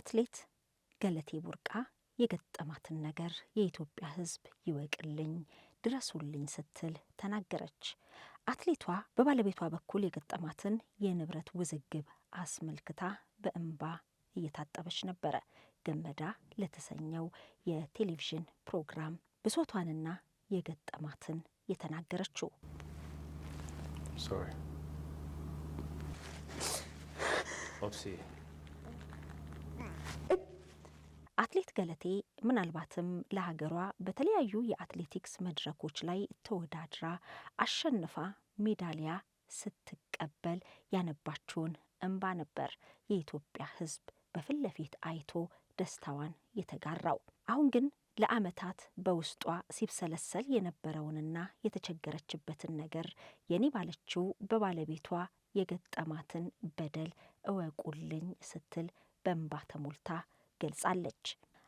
አትሌት ገለቴ ቡርቃ የገጠማትን ነገር የኢትዮጵያ ሕዝብ ይወቅልኝ ድረሱልኝ ስትል ተናገረች። አትሌቷ በባለቤቷ በኩል የገጠማትን የንብረት ውዝግብ አስመልክታ በእንባ እየታጠበች ነበረ ገመዳ ለተሰኘው የቴሌቪዥን ፕሮግራም ብሶቷንና የገጠማትን የተናገረችው። አትሌት ገለቴ ምናልባትም ለሀገሯ በተለያዩ የአትሌቲክስ መድረኮች ላይ ተወዳድራ አሸንፋ ሜዳሊያ ስትቀበል ያነባችውን እንባ ነበር የኢትዮጵያ ሕዝብ በፊት ለፊት አይቶ ደስታዋን የተጋራው። አሁን ግን ለዓመታት በውስጧ ሲብሰለሰል የነበረውንና የተቸገረችበትን ነገር የኔ ባለችው በባለቤቷ የገጠማትን በደል እወቁልኝ ስትል በእንባ ተሞልታ ገልጻለች።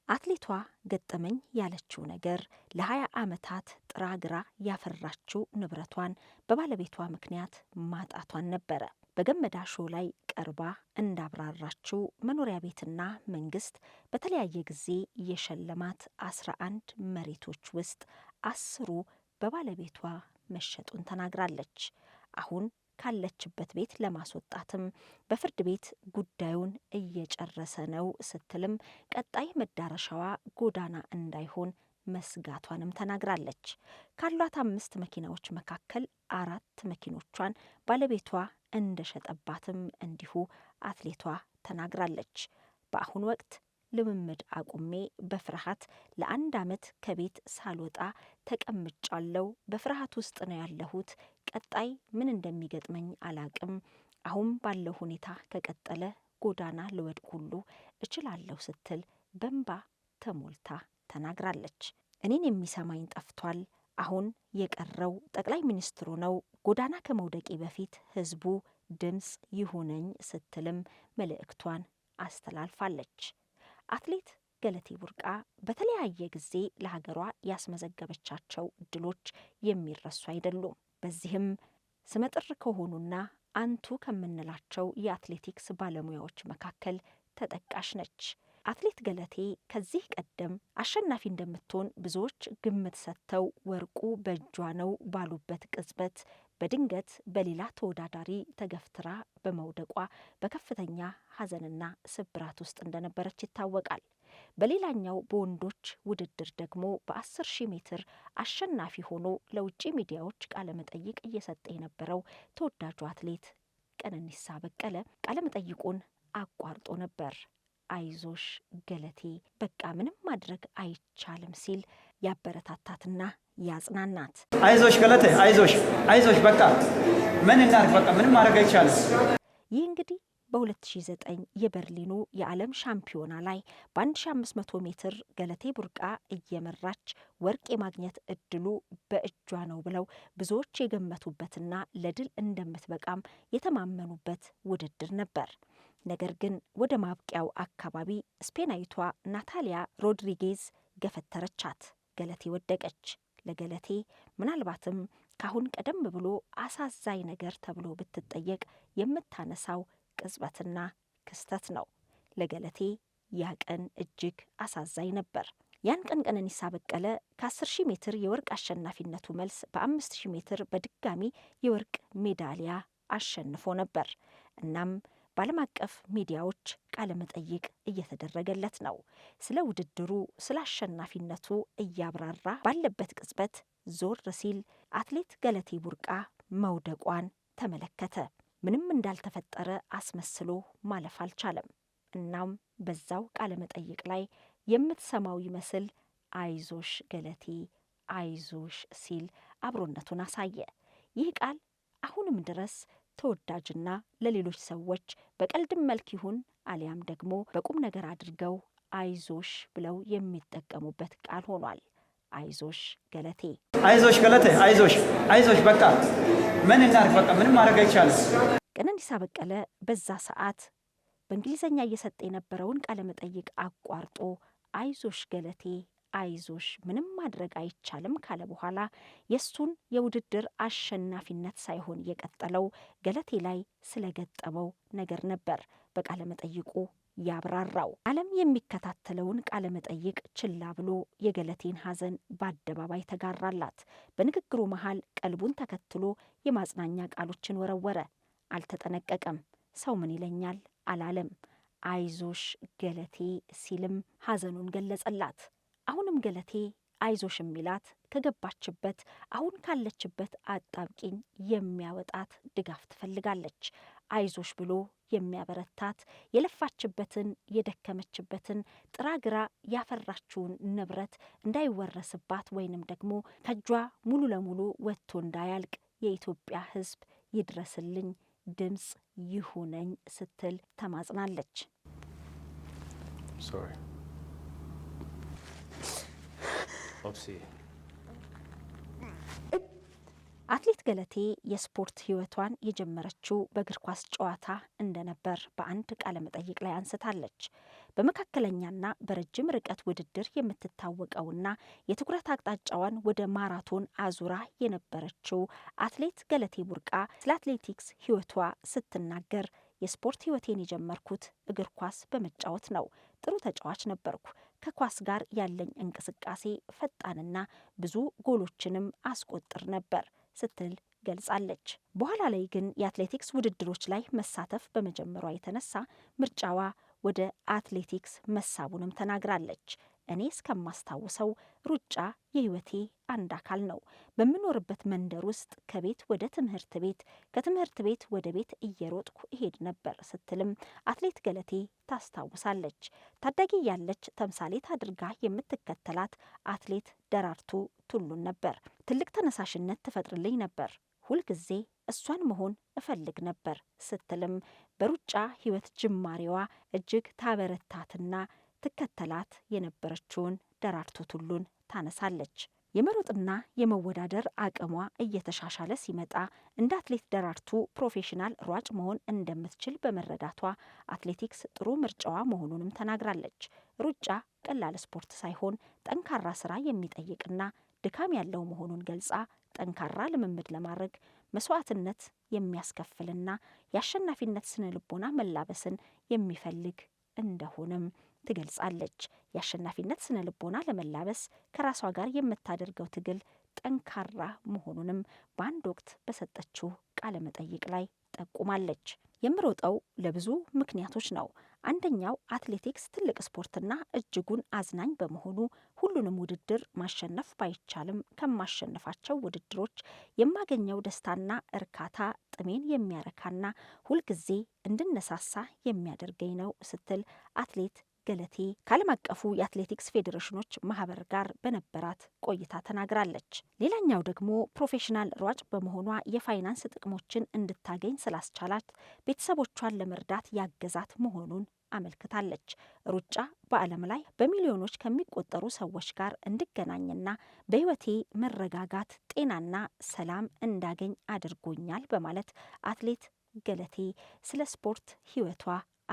አትሌቷ ገጠመኝ ያለችው ነገር ለ20 ዓመታት ጥራ ግራ ያፈራችው ንብረቷን በባለቤቷ ምክንያት ማጣቷን ነበረ። በገመዳ ሾው ላይ ቀርባ እንዳብራራችው መኖሪያ ቤትና መንግስት በተለያየ ጊዜ የሸለማት 11 መሬቶች ውስጥ 10ሩ በባለቤቷ መሸጡን ተናግራለች። አሁን ካለችበት ቤት ለማስወጣትም በፍርድ ቤት ጉዳዩን እየጨረሰ ነው ስትልም ቀጣይ መዳረሻዋ ጎዳና እንዳይሆን መስጋቷንም ተናግራለች። ካሏት 5 መኪናዎች መካከል 4 መኪኖቿን ባለቤቷ እንደሸጠባትም እንዲሁ አትሌቷ ተናግራለች። በአሁኑ ወቅት ልምምድ አቁሜ በፍርሃት ለ1 ዓመት ከቤት ሳልወጣ ተቀምጫለሁ። በፍርሃት ውስጥ ነው ያለሁት። ቀጣይ ምን እንደሚገጥመኝ አላቅም። አሁን ባለው ሁኔታ ከቀጠለ ጎዳና ልወድቅ ሁሉ እችላለሁ ስትል በእንባ ተሞልታ ተናግራለች። እኔን የሚሰማኝ ጠፍቷል። አሁን የቀረው ጠቅላይ ሚኒስትሩ ነው። ጎዳና ከመውደቄ በፊት ህዝቡ ድምጽ ይሁነኝ ስትልም መልእክቷን አስተላልፋለች። አትሌት ገለቴ ቡርቃ በተለያየ ጊዜ ለሀገሯ ያስመዘገበቻቸው ድሎች የሚረሱ አይደሉም። በዚህም ስመጥር ከሆኑና አንቱ ከምንላቸው የአትሌቲክስ ባለሙያዎች መካከል ተጠቃሽ ነች። አትሌት ገለቴ ከዚህ ቀደም አሸናፊ እንደምትሆን ብዙዎች ግምት ሰጥተው ወርቁ በእጇ ነው ባሉበት ቅጽበት በድንገት በሌላ ተወዳዳሪ ተገፍትራ በመውደቋ በከፍተኛ ሐዘንና ስብራት ውስጥ እንደነበረች ይታወቃል። በሌላኛው በወንዶች ውድድር ደግሞ በ10,000 ሜትር አሸናፊ ሆኖ ለውጭ ሚዲያዎች ቃለመጠይቅ እየሰጠ የነበረው ተወዳጁ አትሌት ቀነኒሳ በቀለ ቃለመጠይቁን አቋርጦ ነበር። አይዞሽ ገለቴ በቃ ምንም ማድረግ አይቻልም ሲል ያበረታታትና ያጽናናት። አይዞሽ ገለቴ አይዞሽ በቃ ምን እናርግ በቃ ምንም ማድረግ አይቻልም። ይህ እንግዲህ በ2009 የበርሊኑ የዓለም ሻምፒዮና ላይ በ1500 ሜትር ገለቴ ቡርቃ እየመራች ወርቅ የማግኘት እድሉ በእጇ ነው ብለው ብዙዎች የገመቱበትና ለድል እንደምትበቃም የተማመኑበት ውድድር ነበር። ነገር ግን ወደ ማብቂያው አካባቢ ስፔናዊቷ ናታሊያ ሮድሪጌዝ ገፈተረቻት። ገለቴ ወደቀች። ለገለቴ ምናልባትም ካሁን ቀደም ብሎ አሳዛኝ ነገር ተብሎ ብትጠየቅ የምታነሳው ቅጽበትና ክስተት ነው። ለገለቴ ያ ቀን እጅግ አሳዛኝ ነበር። ያን ቀን ቀነኒሳ በቀለ ከ10,000 ሜትር የወርቅ አሸናፊነቱ መልስ በ5,000 ሜትር በድጋሚ የወርቅ ሜዳሊያ አሸንፎ ነበር። እናም በዓለም አቀፍ ሚዲያዎች ቃለመጠይቅ እየተደረገለት ነው። ስለ ውድድሩ ስለ አሸናፊነቱ እያብራራ ባለበት ቅጽበት ዞር ሲል አትሌት ገለቴ ቡርቃ መውደቋን ተመለከተ። ምንም እንዳልተፈጠረ አስመስሎ ማለፍ አልቻለም። እናም በዛው ቃለመጠይቅ ላይ የምትሰማው ይመስል አይዞሽ ገለቴ አይዞሽ ሲል አብሮነቱን አሳየ። ይህ ቃል አሁንም ድረስ ተወዳጅና ለሌሎች ሰዎች በቀልድም መልክ ይሁን አሊያም ደግሞ በቁም ነገር አድርገው አይዞሽ ብለው የሚጠቀሙበት ቃል ሆኗል። አይዞሽ ገለቴ አይዞሽ በቃ ምን እናርግ በቃ ምንም ማድረግ አይቻልም። ቀነኒሳ በቀለ በዛ ሰዓት በእንግሊዘኛ እየሰጠ የነበረውን ቃለመጠይቅ አቋርጦ አይዞሽ ገለቴ አይዞሽ ምንም ማድረግ አይቻልም ካለ በኋላ የሱን የውድድር አሸናፊነት ሳይሆን የቀጠለው ገለቴ ላይ ስለገጠመው ነገር ነበር በቃለመጠይቁ ያብራራው። ዓለም የሚከታተለውን ቃለ መጠይቅ ችላ ብሎ የገለቴን ሐዘን በአደባባይ ተጋራላት። በንግግሩ መሃል ቀልቡን ተከትሎ የማጽናኛ ቃሎችን ወረወረ። አልተጠነቀቀም። ሰው ምን ይለኛል አላለም። አይዞሽ ገለቴ ሲልም ሐዘኑን ገለጸላት። አሁንም ገለቴ አይዞሽ የሚላት ከገባችበት አሁን ካለችበት አጣብቂኝ የሚያወጣት ድጋፍ ትፈልጋለች። አይዞሽ ብሎ የሚያበረታት የለፋችበትን የደከመችበትን ጥራግራ ያፈራችውን ንብረት እንዳይወረስባት ወይንም ደግሞ ከእጇ ሙሉ ለሙሉ ወጥቶ እንዳያልቅ የኢትዮጵያ ሕዝብ ይድረስልኝ፣ ድምፅ ይሁነኝ ስትል ተማጽናለች። አትሌት ገለቴ የስፖርት ሕይወቷን የጀመረችው በእግር ኳስ ጨዋታ እንደነበር በአንድ ቃለ መጠይቅ ላይ አንስታለች። በመካከለኛና በረጅም ርቀት ውድድር የምትታወቀውና የትኩረት አቅጣጫዋን ወደ ማራቶን አዙራ የነበረችው አትሌት ገለቴ ቡርቃ ስለ አትሌቲክስ ሕይወቷ ስትናገር የስፖርት ሕይወቴን የጀመርኩት እግር ኳስ በመጫወት ነው። ጥሩ ተጫዋች ነበርኩ። ከኳስ ጋር ያለኝ እንቅስቃሴ ፈጣንና ብዙ ጎሎችንም አስቆጥር ነበር ስትል ገልጻለች። በኋላ ላይ ግን የአትሌቲክስ ውድድሮች ላይ መሳተፍ በመጀመሯ የተነሳ ምርጫዋ ወደ አትሌቲክስ መሳቡንም ተናግራለች። እኔ እስከማስታውሰው ሩጫ የሕይወቴ አንድ አካል ነው። በምኖርበት መንደር ውስጥ ከቤት ወደ ትምህርት ቤት፣ ከትምህርት ቤት ወደ ቤት እየሮጥኩ እሄድ ነበር ስትልም አትሌት ገለቴ ታስታውሳለች። ታዳጊ ያለች ተምሳሌት አድርጋ የምትከተላት አትሌት ደራርቱ ቱሉን ነበር። ትልቅ ተነሳሽነት ትፈጥርልኝ ነበር። ሁልጊዜ እሷን መሆን እፈልግ ነበር ስትልም በሩጫ ሕይወት ጅማሬዋ እጅግ ታበረታትና ትከተላት የነበረችውን ደራርቱ ቱሉን ታነሳለች። የመሮጥና የመወዳደር አቅሟ እየተሻሻለ ሲመጣ እንደ አትሌት ደራርቱ ፕሮፌሽናል ሯጭ መሆን እንደምትችል በመረዳቷ አትሌቲክስ ጥሩ ምርጫዋ መሆኑንም ተናግራለች። ሩጫ ቀላል ስፖርት ሳይሆን ጠንካራ ስራ የሚጠይቅና ድካም ያለው መሆኑን ገልጻ ጠንካራ ልምምድ ለማድረግ መስዋዕትነት የሚያስከፍልና የአሸናፊነት ስነ ልቦና መላበስን የሚፈልግ እንደሆነም ትገልጻለች። የአሸናፊነት ስነ ልቦና ለመላበስ ከራሷ ጋር የምታደርገው ትግል ጠንካራ መሆኑንም በአንድ ወቅት በሰጠችው ቃለ መጠይቅ ላይ ጠቁማለች። የምሮጠው ለብዙ ምክንያቶች ነው። አንደኛው አትሌቲክስ ትልቅ ስፖርትና እጅጉን አዝናኝ በመሆኑ ሁሉንም ውድድር ማሸነፍ ባይቻልም ከማሸነፋቸው ውድድሮች የማገኘው ደስታና እርካታ ጥሜን የሚያረካና ሁልጊዜ እንድነሳሳ የሚያደርገኝ ነው ስትል አትሌት ገለቴ ከዓለም አቀፉ የአትሌቲክስ ፌዴሬሽኖች ማህበር ጋር በነበራት ቆይታ ተናግራለች። ሌላኛው ደግሞ ፕሮፌሽናል ሯጭ በመሆኗ የፋይናንስ ጥቅሞችን እንድታገኝ ስላስቻላት ቤተሰቦቿን ለመርዳት ያገዛት መሆኑን አመልክታለች። ሩጫ በዓለም ላይ በሚሊዮኖች ከሚቆጠሩ ሰዎች ጋር እንድገናኝና በሕይወቴ መረጋጋት፣ ጤናና ሰላም እንዳገኝ አድርጎኛል በማለት አትሌት ገለቴ ስለ ስፖርት ሕይወቷ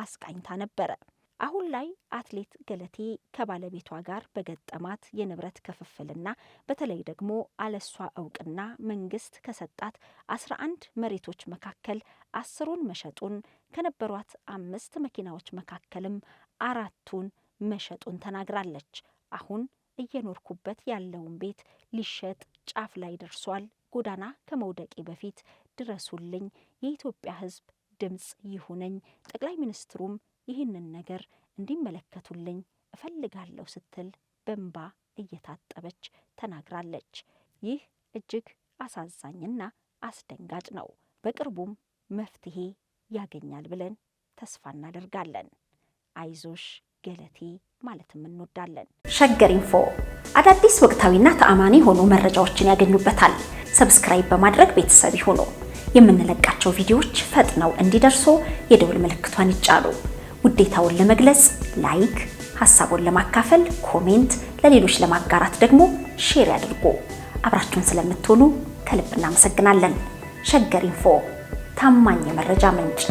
አስቃኝታ ነበረ። አሁን ላይ አትሌት ገለቴ ከባለቤቷ ጋር በገጠማት የንብረት ክፍፍልና በተለይ ደግሞ አለሷ እውቅና መንግስት ከሰጣት 11 መሬቶች መካከል 10ን መሸጡን ከነበሯት 5 መኪናዎች መካከልም 4ቱን መሸጡን ተናግራለች። አሁን እየኖርኩበት ያለውን ቤት ሊሸጥ ጫፍ ላይ ደርሷል። ጎዳና ከመውደቄ በፊት ድረሱልኝ፣ የኢትዮጵያ ሕዝብ ድምፅ ይሁነኝ፣ ጠቅላይ ሚኒስትሩም ይህንን ነገር እንዲመለከቱልኝ እፈልጋለሁ ስትል በእንባ እየታጠበች ተናግራለች። ይህ እጅግ አሳዛኝና አስደንጋጭ ነው። በቅርቡም መፍትሄ ያገኛል ብለን ተስፋ እናደርጋለን። አይዞሽ ገለቴ ማለትም እንወዳለን። ሸገር ኢንፎ አዳዲስ ወቅታዊና ተአማኒ የሆኑ መረጃዎችን ያገኙበታል። ሰብስክራይብ በማድረግ ቤተሰብ ይሁኑ። የምንለቃቸው ቪዲዮዎች ፈጥነው እንዲደርሱ የደውል ምልክቷን ይጫኑ። ውዴታውን ለመግለጽ ላይክ፣ ሀሳቡን ለማካፈል ኮሜንት፣ ለሌሎች ለማጋራት ደግሞ ሼር ያድርጉ። አብራችሁን ስለምትሆኑ ከልብ እናመሰግናለን። ሸገር ኢንፎ ታማኝ የመረጃ ምንጭ